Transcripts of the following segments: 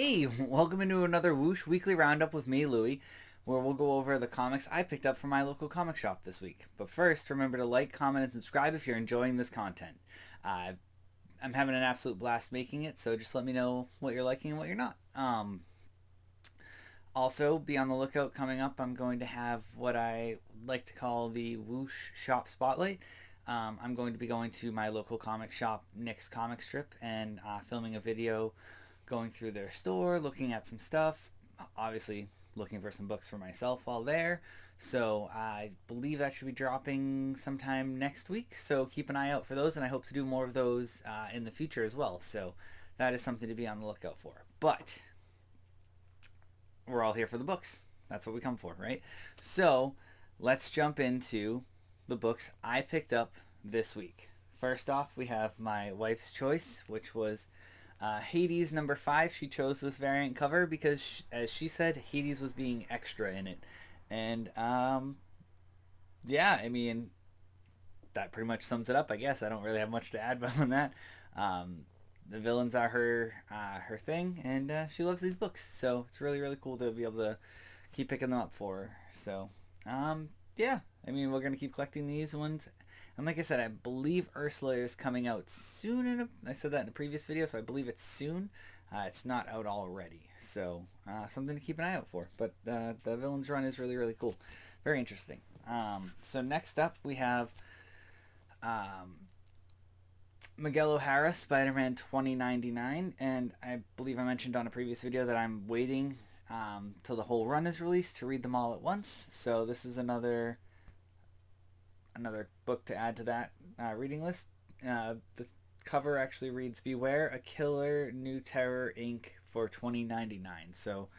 Hey, welcome into another Whoosh Weekly Roundup with me, Louie, where we'll go over the comics I picked up from my local comic shop this week. But first, remember to like, comment, and subscribe if you're enjoying this content. Uh, I'm having an absolute blast making it, so just let me know what you're liking and what you're not. Also, be on the lookout coming up. I'm going to have what I like to call the Whoosh Shop Spotlight. I'm going to be going to my local comic shop, Nick's Comic Strip, and filming a video going through their store, looking at some stuff, obviously looking for some books for myself while there. So I believe that should be dropping sometime next week. So keep an eye out for those, and I hope to do more of those in the future as well. So that is something to be on the lookout for. But we're all here for the books. That's what we come for, right? So let's jump into the books I picked up this week. First off, we have my wife's choice, which was Hades #5. She chose this variant cover because, as she said, Hades was being extra in it. And, yeah, I mean, that pretty much sums it up, I guess. I don't really have much to add beyond that. The villains are her thing, and she loves these books. So it's really, really cool to be able to keep picking them up for her. So, yeah, I mean, we're going to keep collecting these ones. And like I said, I believe Ursula is coming out soon. I said that in a previous video, so I believe it's soon. It's not out already, so something to keep an eye out for. But the villains run is really, really cool. Very interesting. So next up, we have Miguel O'Hara, Spider-Man 2099. And I believe I mentioned on a previous video that I'm waiting till the whole run is released to read them all at once. So this is another book to add to that reading list. The cover actually reads, "Beware a Killer New Terror Inc. for 2099." So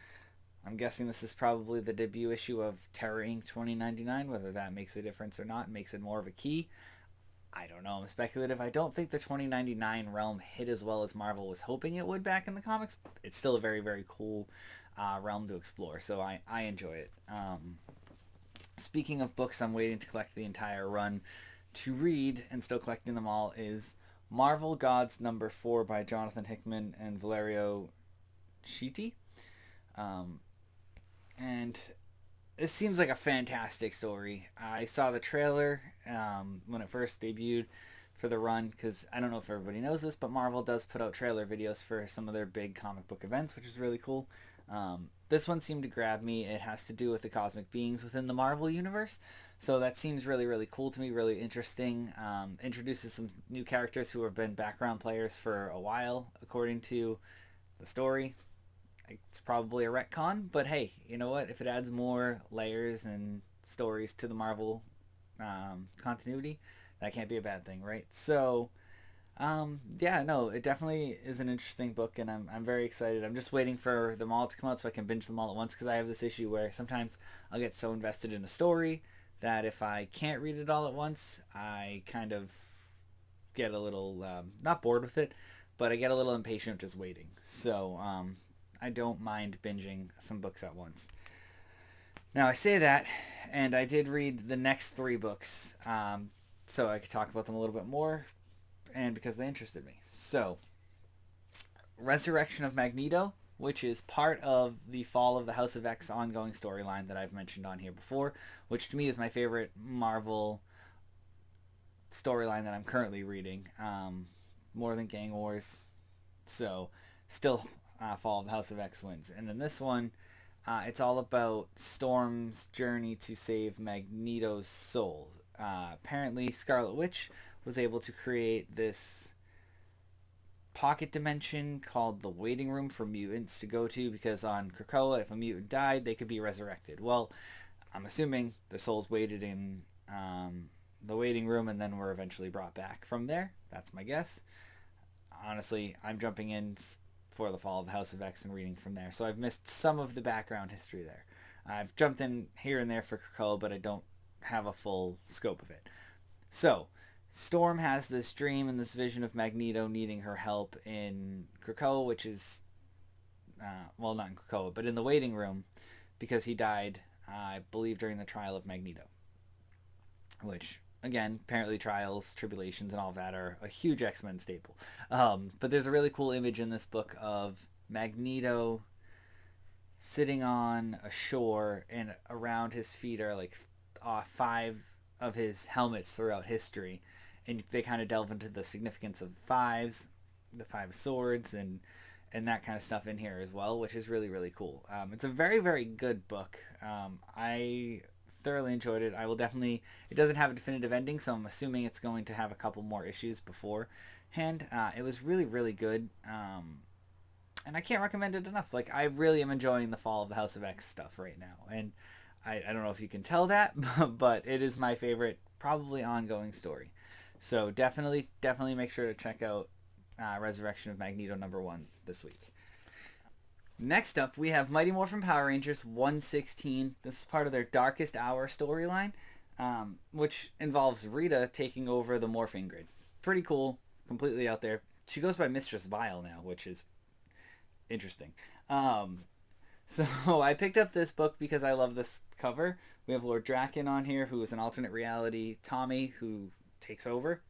I'm guessing this is probably the debut issue of Terror Inc. 2099. Whether that makes a difference or not, makes it more of a key, I don't know. I'm speculative. I don't think the 2099 realm hit as well as Marvel was hoping it would back in the comics. It's still a very, very cool realm to explore, so I enjoy it. Speaking of books I'm waiting to collect the entire run to read and still collecting them all is Marvel Gods #4 by Jonathan Hickman and Valerio Schiti. And it seems like a fantastic story. I saw the trailer when it first debuted for the run, because I don't know if everybody knows this, but Marvel does put out trailer videos for some of their big comic book events, which is really cool. This one seemed to grab me. It has to do with the cosmic beings within the Marvel universe, so that seems really, really cool to me, really interesting. Introduces some new characters who have been background players for a while, according to the story. It's probably a retcon, but hey, you know what? If it adds more layers and stories to the Marvel continuity, that can't be a bad thing, right? So yeah, no, it definitely is an interesting book, and I'm very excited. I'm just waiting for them all to come out so I can binge them all at once, because I have this issue where sometimes I'll get so invested in a story that if I can't read it all at once, I kind of get a little, not bored with it, but I get a little impatient just waiting. So I don't mind binging some books at once. Now I say that, and I did read the next 3 books, so I could talk about them a little bit more, and because they interested me. So, Resurrection of Magneto, which is part of the Fall of the House of X ongoing storyline that I've mentioned on here before, which to me is my favorite Marvel storyline that I'm currently reading, more than Gang Wars. So, still Fall of the House of X wins. And then this one, it's all about Storm's journey to save Magneto's soul. Apparently, Scarlet Witch was able to create this pocket dimension called the waiting room for mutants to go to, because on Krakoa, if a mutant died, they could be resurrected. Well, I'm assuming the souls waited in the waiting room and then were eventually brought back from there. That's my guess. Honestly, I'm jumping in for the Fall of the House of X and reading from there, so I've missed some of the background history there. I've jumped in here and there for Krakoa, but I don't have a full scope of it. So, Storm has this dream and this vision of Magneto needing her help in Krakoa, which is, well, not in Krakoa, but in the waiting room, because he died, I believe, during the trial of Magneto. Which, again, apparently trials, tribulations, and all that are a huge X-Men staple. But there's a really cool image in this book of Magneto sitting on a shore, and around his feet are like 5 of his helmets throughout history, and they kind of delve into the significance of fives, the 5 swords, and that kind of stuff in here as well, which is really really cool. It's a very very good book. I thoroughly enjoyed it. I will definitely. It doesn't have a definitive ending, so I'm assuming it's going to have a couple more issues beforehand. It was really really good. And I can't recommend it enough. Like, I really am enjoying the Fall of the House of X stuff right now, and I don't know if you can tell that, but it is my favorite, probably ongoing story. So definitely make sure to check out Resurrection of Magneto #1 this week. Next up, we have Mighty Morphin Power Rangers 116. This is part of their Darkest Hour storyline, which involves Rita taking over the morphing grid. Pretty cool, completely out there. She goes by Mistress Vile now, which is interesting. So I picked up this book because I love this cover. We have Lord Draken on here, who is an alternate reality Tommy who takes over.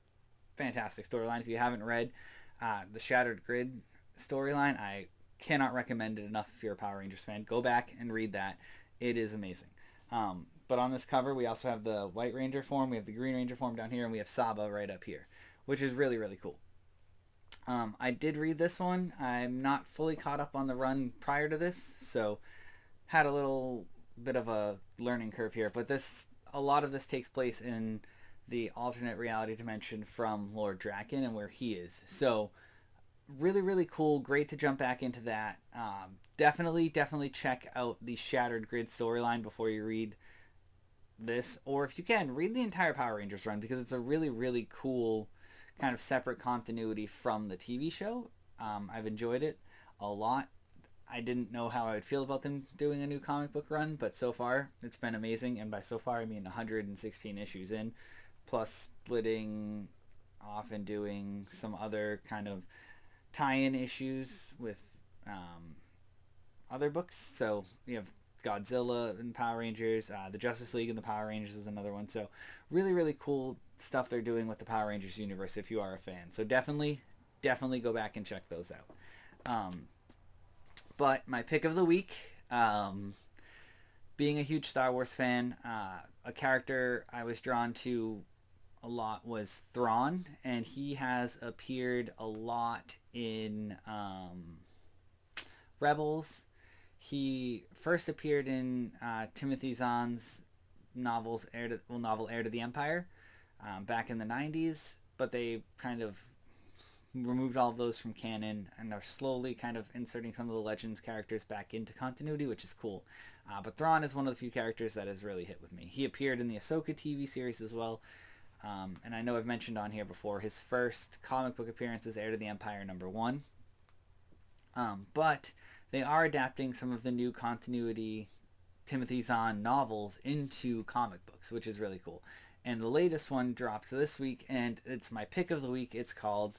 Fantastic storyline. If you haven't read the Shattered Grid storyline, I cannot recommend it enough. If you're a Power Rangers fan, go back and read that. It is amazing. But on this cover, we also have the White Ranger form, we have the Green Ranger form down here, and we have Saba right up here, which is really really cool. I did read this one. I'm not fully caught up on the run prior to this, so had a little bit of a learning curve here. But a lot of this takes place in the alternate reality dimension from Lord Draken and where he is. So really, really cool. Great to jump back into that. Definitely check out the Shattered Grid storyline before you read this, or if you can, read the entire Power Rangers run, because it's a really, really cool kind of separate continuity from the TV show. I've enjoyed it a lot. I didn't know how I would feel about them doing a new comic book run, but so far it's been amazing. And by so far, I mean 116 issues in, plus splitting off and doing some other kind of tie-in issues with other books. So you have Godzilla and Power Rangers, the Justice League and the Power Rangers is another one. So really, really cool stuff they're doing with the Power Rangers universe if you are a fan. So definitely go back and check those out. But my pick of the week, being a huge Star Wars fan, a character I was drawn to a lot was Thrawn, and he has appeared a lot in Rebels. He first appeared in Timothy Zahn's novel Heir to the Empire back in the 90s, but they kind of removed all of those from canon and are slowly kind of inserting some of the Legends characters back into continuity, which is cool. But Thrawn is one of the few characters that has really hit with me. He appeared in the Ahsoka TV series as well, and I know I've mentioned on here before, his first comic book appearance is Heir to the Empire #1. But they are adapting some of the new continuity Timothy Zahn novels into comic books, which is really cool. And the latest one dropped this week, and it's my pick of the week. It's called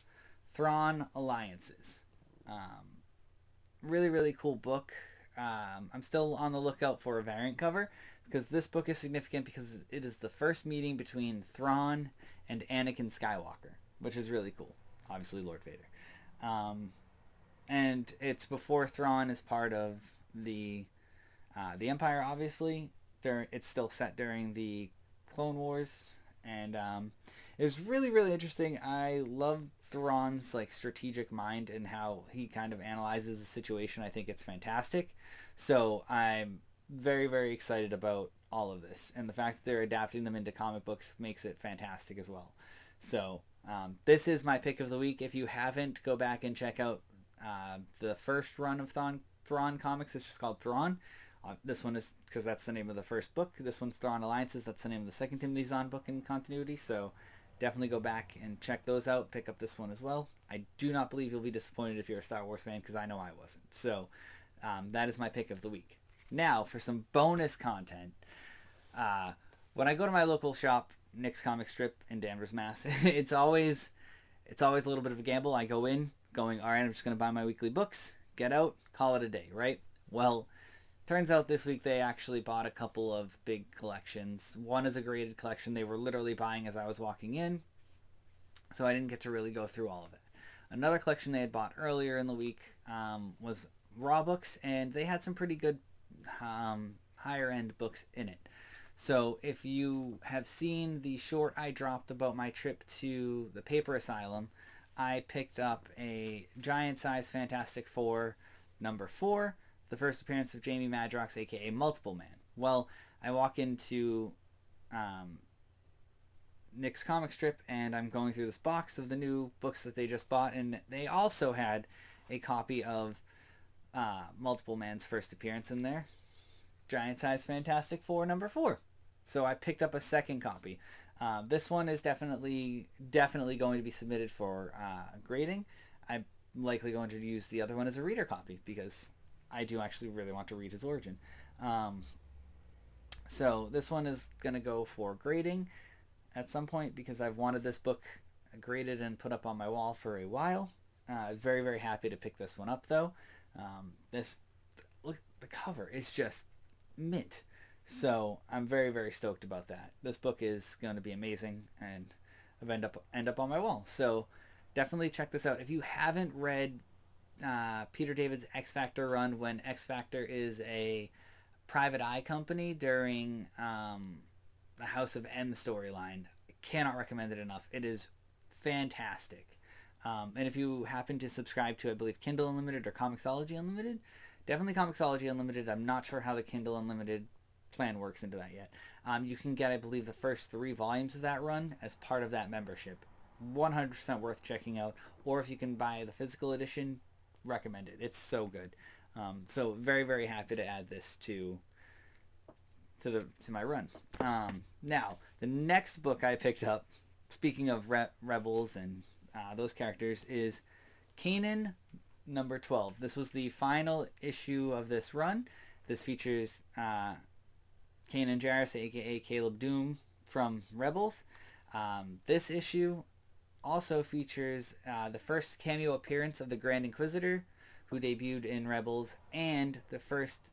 Thrawn Alliances. Really, really cool book. I'm still on the lookout for a variant cover, because this book is significant because it is the first meeting between Thrawn and Anakin Skywalker, which is really cool. Obviously, Lord Vader. And it's before Thrawn is part of the Empire, obviously. It's still set during the Clone Wars, and it was really, really interesting. I love Thrawn's strategic mind and how he kind of analyzes the situation. I think it's fantastic. So I'm very, very excited about all of this, and the fact that they're adapting them into comic books makes it fantastic as well. So this is my pick of the week. If you haven't, go back and check out the first run of Thrawn comics. It's just called Thrawn. This one is, because that's the name of the first book. This one's Thrawn Alliances. That's the name of the second Timothy Zahn book in continuity. So definitely go back and check those out. Pick up this one as well. I do not believe you'll be disappointed if you're a Star Wars fan, because I know I wasn't. So that is my pick of the week. Now for some bonus content. When I go to my local shop, Nick's Comic Strip in Danvers, Mass, it's always a little bit of a gamble. I go in going, all right, I'm just going to buy my weekly books, get out, call it a day, right? Well, turns out this week they actually bought a couple of big collections. One is a graded collection they were literally buying as I was walking in, so I didn't get to really go through all of it. Another collection they had bought earlier in the week was Raw books, and they had some pretty good higher end books in it. So if you have seen the short I dropped about my trip to the Paper Asylum, I picked up a giant size Fantastic Four #4, the first appearance of Jamie Madrox, aka Multiple Man. Well, I walk into Nick's comic strip and I'm going through this box of the new books that they just bought, and they also had a copy of Multiple Man's first appearance in there, giant size Fantastic Four #4. So I picked up a second copy. This one is definitely going to be submitted for grading. I'm likely going to use the other one as a reader copy because I do actually really want to read his origin. So this one is going to go for grading at some point because I've wanted this book graded and put up on my wall for a while. I was very, very happy to pick this one up though. Look, the cover is just mint. So I'm very, very stoked about that. This book is going to be amazing and end up on my wall. So definitely check this out. If you haven't read Peter David's X Factor run, when X Factor is a private eye company during the House of M storyline, I cannot recommend it enough. It is fantastic. And if you happen to subscribe to, I believe, Kindle Unlimited or Comixology Unlimited, definitely Comixology Unlimited. I'm not sure how the Kindle Unlimited plan works into that yet. You can get, I believe, the first 3 volumes of that run as part of that membership. 100% worth checking out. Or if you can buy the physical edition, recommend it. It's so good. So very, very happy to add this to my run. Now, the next book I picked up, speaking of Rebels and those characters, is Kanan #12. This was the final issue of this run. This features Kanan Jarrus, aka Caleb Doom from Rebels. This issue also features the first cameo appearance of the Grand Inquisitor, who debuted in Rebels, and the first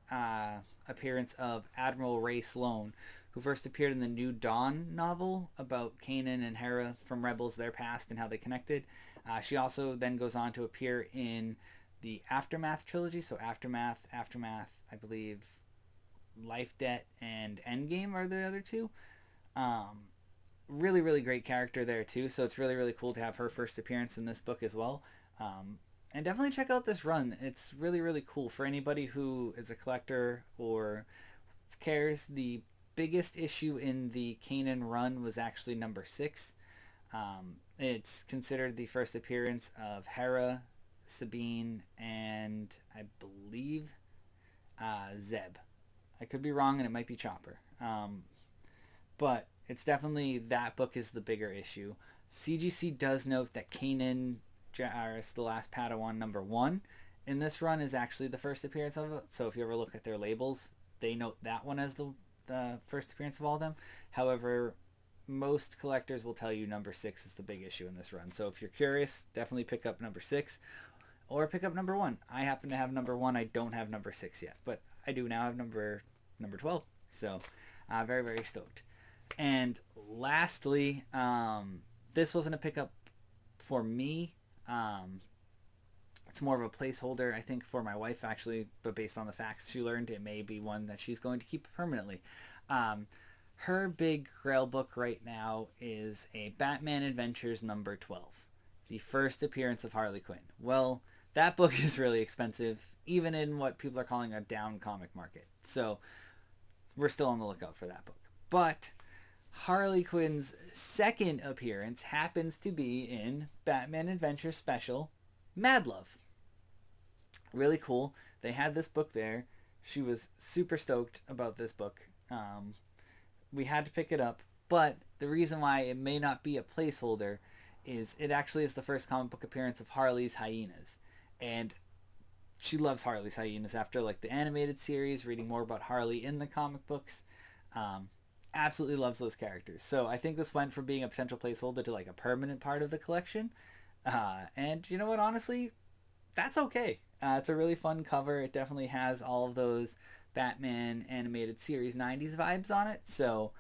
appearance of Admiral Ray Sloan, who first appeared in the New Dawn novel about Kanan and Hera from Rebels, their past, and how they connected. She also then goes on to appear in the Aftermath trilogy, so Aftermath, I believe, Life Debt, and Endgame are the other 2. Really, really great character there too, so it's really, really cool to have her first appearance in this book as well. And definitely check out this run. It's really, really cool for anybody who is a collector or cares. The biggest issue in the Kanan run was actually #6. It's considered the first appearance of Hera, Sabine, and I believe Zeb. I could be wrong, and it might be Chopper. But it's definitely, that book is the bigger issue. CGC does note that Kanan Jarrus, the Last Padawan #1 in this run, is actually the first appearance of it. So if you ever look at their labels, they note that one as the first appearance of all of them. However, most collectors will tell you #6 is the big issue in this run. So if you're curious, definitely pick up #6 or pick up #1. I happen to have #1. I don't have #6 yet, but I do now have number 12. So very, very stoked. And lastly, this wasn't a pickup for me. It's more of a placeholder, I think, for my wife, actually, but based on the facts she learned, it may be one that she's going to keep permanently. Her big grail book right now is a Batman Adventures #12, the first appearance of Harley Quinn. Well, that book is really expensive, even in what people are calling a down comic market. So we're still on the lookout for that book. But Harley Quinn's second appearance happens to be in Batman Adventures Special Mad Love. Really cool. They had this book there. She was super stoked about this book. We had to pick it up, but the reason why it may not be a placeholder is it actually is the first comic book appearance of Harley's Hyenas. And she loves Harley's Hyenas after like the animated series, reading more about Harley in the comic books. Absolutely loves those characters. So I think this went from being a potential placeholder to like a permanent part of the collection. And you know what, honestly, that's okay. It's a really fun cover. It definitely has all of those Batman animated series 90s vibes on it. So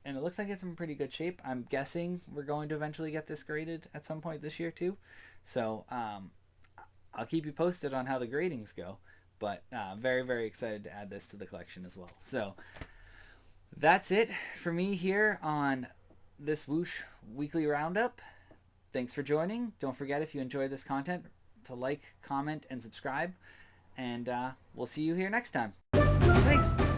and it looks like it's in pretty good shape. I'm guessing we're going to eventually get this graded at some point this year too. So I'll keep you posted on how the gradings go. But very, very excited to add this to the collection as well. So that's it for me here on this Whoosh Weekly Roundup. Thanks for joining. Don't forget, if you enjoy this content, to like, comment, and subscribe. And we'll see you here next time. Thanks.